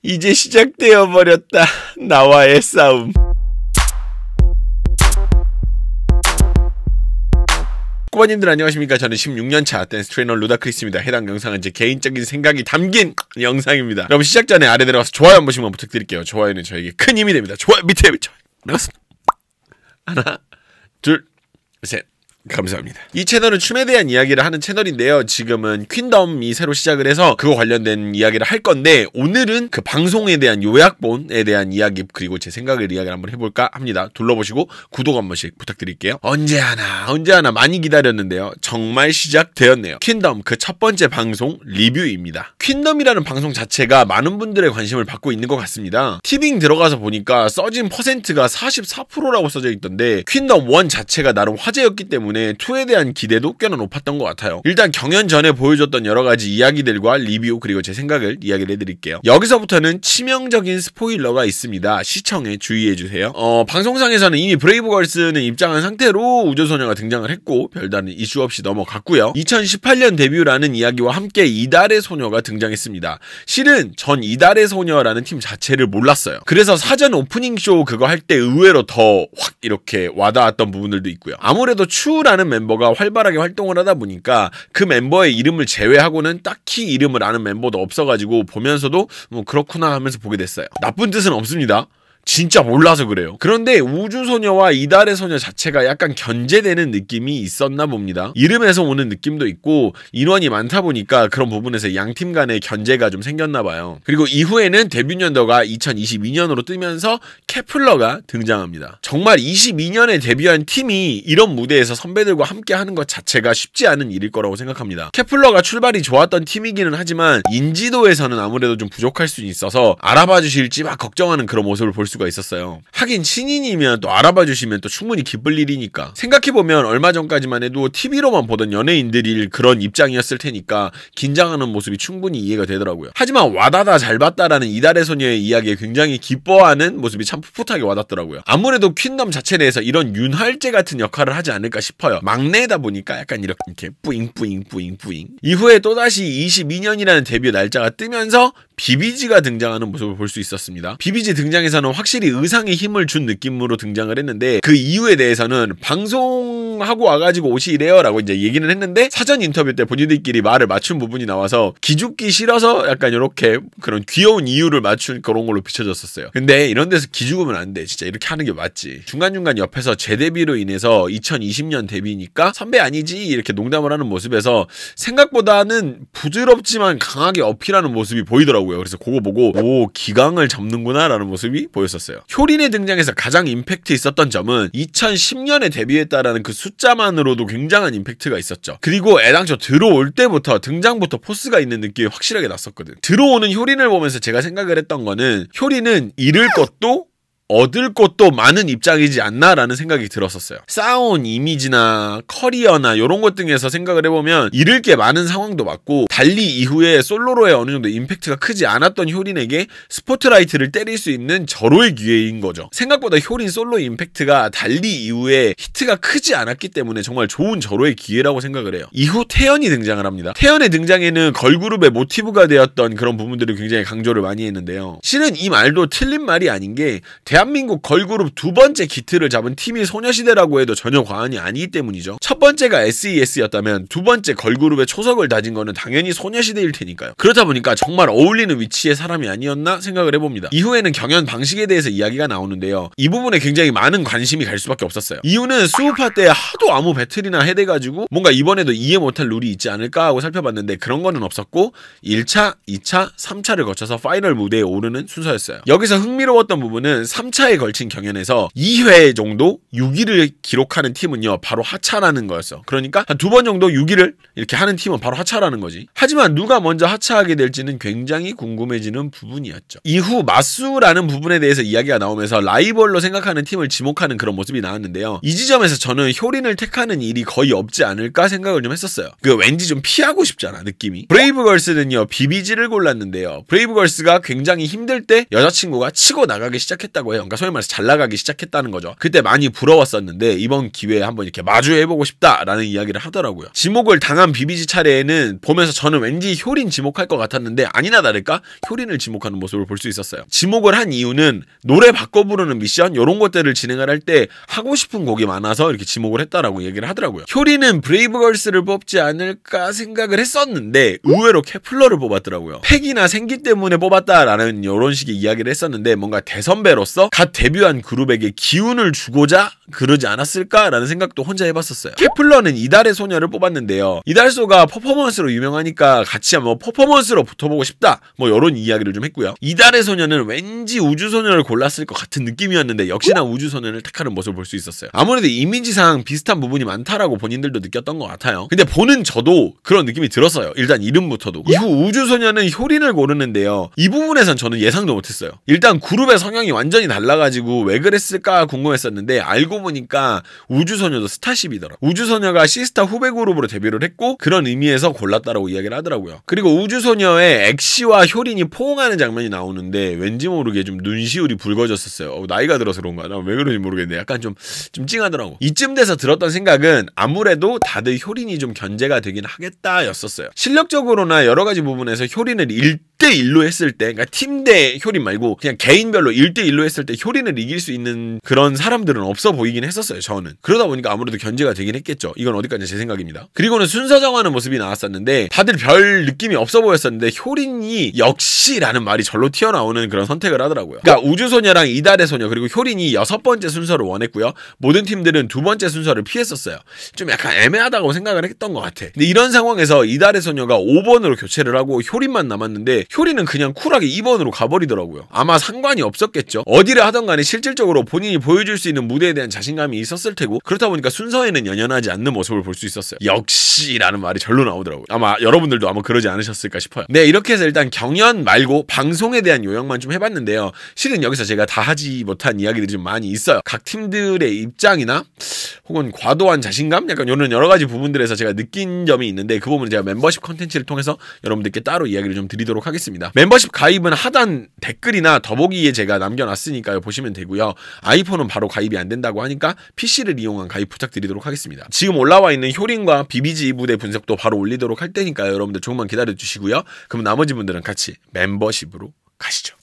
이제 시작되어 버렸다. 나와의 싸움. 꼬마님들 안녕하십니까. 저는 16년차 댄스 트레이너 루다크리스입니다. 해당 영상은 제 개인적인 생각이 담긴 영상입니다. 여러분 시작 전에 아래 내려가서 좋아요 한 번씩만 부탁드릴게요. 좋아요는 저에게 큰 힘이 됩니다. 좋아요 밑에 좋아요. 내렸습니다. 하나 둘 셋. 감사합니다. 이 채널은 춤에 대한 이야기를 하는 채널인데요. 지금은 퀸덤이 새로 시작을 해서 그거 관련된 이야기를 할 건데, 오늘은 그 방송에 대한 요약본에 대한 이야기 그리고 제 생각을 이야기를 한번 해볼까 합니다. 둘러보시고 구독 한 번씩 부탁드릴게요. 언제 하나 많이 기다렸는데요. 정말 시작되었네요. 퀸덤 그 첫 번째 방송 리뷰입니다. 퀸덤이라는 방송 자체가 많은 분들의 관심을 받고 있는 것 같습니다. 티빙 들어가서 보니까 써진 퍼센트가 44%라고 써져 있던데, 퀸덤 1 자체가 나름 화제였기 때문에 2에 대한 기대도 꽤나 높았던 것 같아요. 일단 경연 전에 보여줬던 여러가지 이야기들과 리뷰 그리고 제 생각을 이야기를 해드릴게요. 여기서부터는 치명적인 스포일러가 있습니다. 시청에 주의해주세요. 방송상에서는 이미 브레이브걸스는 입장한 상태로 우주소녀가 등장을 했고 별다른 이슈 없이 넘어갔고요. 2018년 데뷔라는 이야기와 함께 이달의 소녀가 등장했습니다. 실은 전 이달의 소녀라는 팀 자체를 몰랐어요. 그래서 사전 오프닝 쇼 그거 할 때 의외로 더 확 이렇게 와닿았던 부분들도 있고요. 아무래도 추라는 멤버가 활발하게 활동을 하다 보니까 그 멤버의 이름을 제외하고는 딱히 이름을 아는 멤버도 없어가지고 보면서도 뭐 그렇구나 하면서 보게 됐어요. 나쁜 뜻은 없습니다. 진짜 몰라서 그래요. 그런데 우주소녀와 이달의 소녀 자체가 약간 견제되는 느낌이 있었나 봅니다. 이름에서 오는 느낌도 있고 인원이 많다 보니까 그런 부분에서 양팀 간의 견제가 좀 생겼나 봐요. 그리고 이후에는 데뷔 연도가 2022년으로 뜨면서 케플러가 등장합니다. 정말 22년에 데뷔한 팀이 이런 무대에서 선배들과 함께 하는 것 자체가 쉽지 않은 일일 거라고 생각합니다. 케플러가 출발이 좋았던 팀이기는 하지만 인지도에서는 아무래도 좀 부족할 수 있어서 알아봐 주실지 막 걱정하는 그런 모습을 볼 수가 있었어요. 하긴 신인이면 또 알아봐 주시면 또 충분히 기쁠 일이니까. 생각해보면 얼마 전까지만 해도 TV로만 보던 연예인들이 그런 입장이었을 테니까 긴장하는 모습이 충분히 이해가 되더라고요. 하지만 와다다 잘 봤다라는 이달의 소녀의 이야기에 굉장히 기뻐하는 모습이 참 풋풋하게 와닿더라고요. 아무래도 퀸덤 자체 내에서 이런 윤활제 같은 역할을 하지 않을까 싶어요. 막내다 보니까 약간 이렇게 뿌잉뿌잉 이후에 또다시 22년이라는 데뷔 날짜가 뜨면서 비비지가 등장하는 모습을 볼 수 있었습니다. 비비지 등장에서는 확실히 의상에 힘을 준 느낌으로 등장을 했는데, 그 이유에 대해서는 방송하고 와가지고 옷이 이래요 라고 이제 얘기는 했는데, 사전 인터뷰 때 본인들끼리 말을 맞춘 부분이 나와서 기죽기 싫어서 약간 이렇게 그런 귀여운 이유를 맞춘 그런 걸로 비춰졌었어요. 근데 이런 데서 기죽으면 안 돼. 진짜 이렇게 하는 게 맞지. 중간중간 옆에서 재데뷔로 인해서 2020년 데뷔니까 선배 아니지 이렇게 농담을 하는 모습에서 생각보다는 부드럽지만 강하게 어필하는 모습이 보이더라고요. 그래서 그거 보고 오, 기강을 잡는구나 라는 모습이 보였었어요. 효린의 등장에서 가장 임팩트 있었던 점은 2010년에 데뷔했다라는 그 숫자만으로도 굉장한 임팩트가 있었죠. 그리고 애당초 들어올 때부터 등장부터 포스가 있는 느낌이 확실하게 났었거든. 들어오는 효린을 보면서 제가 생각을 했던 거는 효린은 잃을 것도 얻을 것도 많은 입장이지 않나라는 생각이 들었었어요. 쌓아온 이미지나 커리어나 이런 것 등에서 생각을 해보면 잃을 게 많은 상황도 맞고, 달리 이후에 솔로로의 어느 정도 임팩트가 크지 않았던 효린에게 스포트라이트를 때릴 수 있는 절호의 기회인 거죠. 생각보다 효린 솔로 임팩트가 달리 이후에 히트가 크지 않았기 때문에 정말 좋은 절호의 기회라고 생각을 해요. 이후 태연이 등장을 합니다. 태연의 등장에는 걸그룹의 모티브가 되었던 그런 부분들을 굉장히 강조를 많이 했는데요. 실은 이 말도 틀린 말이 아닌 게, 대한민국 걸그룹 두 번째 기틀을 잡은 팀이 소녀시대라고 해도 전혀 과언이 아니기 때문이죠. 첫 번째가 SES였다면 두 번째 걸그룹의 초석을 다진 거는 당연히 소녀시대일 테니까요. 그렇다 보니까 정말 어울리는 위치의 사람이 아니었나 생각을 해봅니다. 이후에는 경연 방식에 대해서 이야기가 나오는데요. 이 부분에 굉장히 많은 관심이 갈 수밖에 없었어요. 이유는 수우파 때 하도 아무 배틀이나 해대가지고 뭔가 이번에도 이해 못할 룰이 있지 않을까 하고 살펴봤는데 그런 거는 없었고, 1차, 2차, 3차를 거쳐서 파이널 무대에 오르는 순서였어요. 여기서 흥미로웠던 부분은 3차에 걸친 경연에서 2회 정도 6위를 기록하는 팀은요 바로 하차라는 거였어. 그러니까 한 2번 정도 6위를 이렇게 하는 팀은 바로 하차라는 거지. 하지만 누가 먼저 하차하게 될지는 굉장히 궁금해지는 부분이었죠. 이후 마수라는 부분에 대해서 이야기가 나오면서 라이벌로 생각하는 팀을 지목하는 그런 모습이 나왔는데요. 이 지점에서 저는 효린을 택하는 일이 거의 없지 않을까 생각을 좀 했었어요. 왠지 좀 피하고 싶잖아 느낌이. 브레이브걸스는요 비비지를 골랐는데요. 브레이브걸스가 굉장히 힘들 때 여자친구가 치고 나가기 시작했다고 거예요. 그러니까 소위 말해서 잘 나가기 시작했다는 거죠. 그때 많이 부러웠었는데 이번 기회에 한번 이렇게 마주해보고 싶다라는 이야기를 하더라고요. 지목을 당한 비비지 차례에는 보면서 저는 왠지 효린 지목할 것 같았는데 아니나 다를까 효린을 지목하는 모습을 볼 수 있었어요. 지목을 한 이유는 노래 바꿔 부르는 미션 이런 것들을 진행을 할 때 하고 싶은 곡이 많아서 이렇게 지목을 했다라고 얘기를 하더라고요. 효린은 브레이브걸스를 뽑지 않을까 생각을 했었는데 의외로 케플러를 뽑았더라고요. 팩이나 생기 때문에 뽑았다라는 이런 식의 이야기를 했었는데 뭔가 대선배로서 갓 데뷔한 그룹에게 기운을 주고자 그러지 않았을까라는 생각도 혼자 해봤었어요. 케플러는 이달의 소녀를 뽑았는데요. 이달소가 퍼포먼스로 유명하니까 같이 한번 퍼포먼스로 붙어보고 싶다 뭐 이런 이야기를 좀 했고요. 이달의 소녀는 왠지 우주소녀를 골랐을 것 같은 느낌이었는데 역시나 우주소녀를 택하는 모습을 볼 수 있었어요. 아무래도 이미지상 비슷한 부분이 많다라고 본인들도 느꼈던 것 같아요. 근데 보는 저도 그런 느낌이 들었어요. 일단 이름부터도. 이후 우주소녀는 효린을 고르는데요. 이 부분에선 저는 예상도 못했어요. 일단 그룹의 성향이 완전히 달라가지고 왜 그랬을까 궁금했었는데 알고 보니까 우주소녀도 스타쉽이더라. 우주소녀가 시스타 후배 그룹으로 데뷔를 했고 그런 의미에서 골랐다라고 이야기를 하더라고요. 그리고 우주소녀의 엑시와 효린이 포옹하는 장면이 나오는데 왠지 모르게 좀 눈시울이 붉어졌었어요. 나이가 들어서 그런가? 나 왜 그런지 모르겠네. 약간 좀 찡하더라고. 이쯤 돼서 들었던 생각은 아무래도 다들 효린이 좀 견제가 되긴 하겠다 였었어요. 실력적으로나 여러 가지 부분에서 효린을 1대1로 했을 때, 그러니까 팀 대 효린 말고 그냥 개인별로 1대1로 했을 때 효린을 이길 수 있는 그런 사람들은 없어 보이긴 했었어요. 저는. 그러다 보니까 아무래도 견제가 되긴 했겠죠. 이건 어디까지 제 생각입니다. 그리고는 순서 정하는 모습이 나왔었는데 다들 별 느낌이 없어 보였었는데 효린이 역시라는 말이 절로 튀어나오는 그런 선택을 하더라고요. 그러니까 우주소녀랑 이달의 소녀 그리고 효린이 6번째 순서를 원했고요. 모든 팀들은 2번째 순서를 피했었어요. 좀 약간 애매하다고 생각을 했던 것 같아. 근데 이런 상황에서 이달의 소녀가 5번으로 교체를 하고 효린만 남았는데 효린은 그냥 쿨하게 2번으로 가버리더라고요. 아마 상관이 없었겠죠. 어디를 하던 간에 실질적으로 본인이 보여줄 수 있는 무대에 대한 자신감이 있었을 테고 그렇다 보니까 순서에는 연연하지 않는 모습을 볼 수 있었어요. 역시라는 말이 절로 나오더라고요. 아마 여러분들도 아마 그러지 않으셨을까 싶어요. 네, 이렇게 해서 일단 경연 말고 방송에 대한 요약만 좀 해봤는데요. 실은 여기서 제가 다 하지 못한 이야기들이 좀 많이 있어요. 각 팀들의 입장이나 혹은 과도한 자신감? 약간 이런 여러 가지 부분들에서 제가 느낀 점이 있는데 그 부분은 제가 멤버십 컨텐츠를 통해서 여러분들께 따로 이야기를 좀 드리도록 하겠습니다. 멤버십 가입은 하단 댓글이나 더보기에 제가 남겨놨으니까요. 보시면 되고요. 아이폰은 바로 가입이 안 된다고 하니까 PC를 이용한 가입 부탁드리도록 하겠습니다. 지금 올라와 있는 효린과 비비지 무대 분석도 바로 올리도록 할 테니까요. 여러분들 조금만 기다려주시고요. 그럼 나머지 분들은 같이 멤버십으로 가시죠.